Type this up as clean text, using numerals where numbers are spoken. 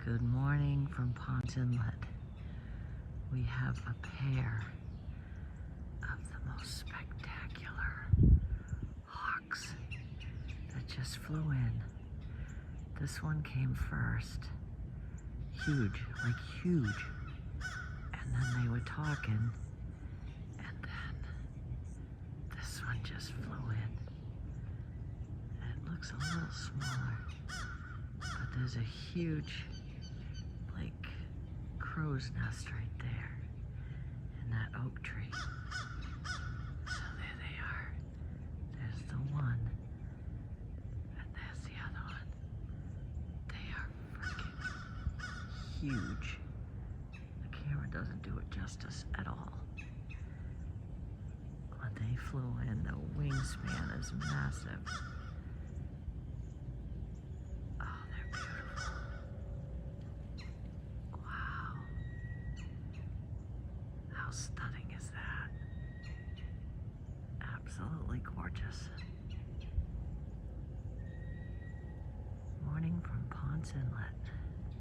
Good morning from Ponce Inlet. We have a pair of the most spectacular hawks that just flew in. This one came first. Huge, like huge. And then they were talking, and then this one just flew in. And it looks a little smaller, but there's a huge, like, crow's nest right there in that oak tree. So there they are. There's the one, and there's the other one. They are freaking huge. The camera doesn't do it justice at all. When they flew in, the wingspan is massive. Oh, they're beautiful. Wow. How stunning is that? Absolutely gorgeous. Morning from Ponce Inlet.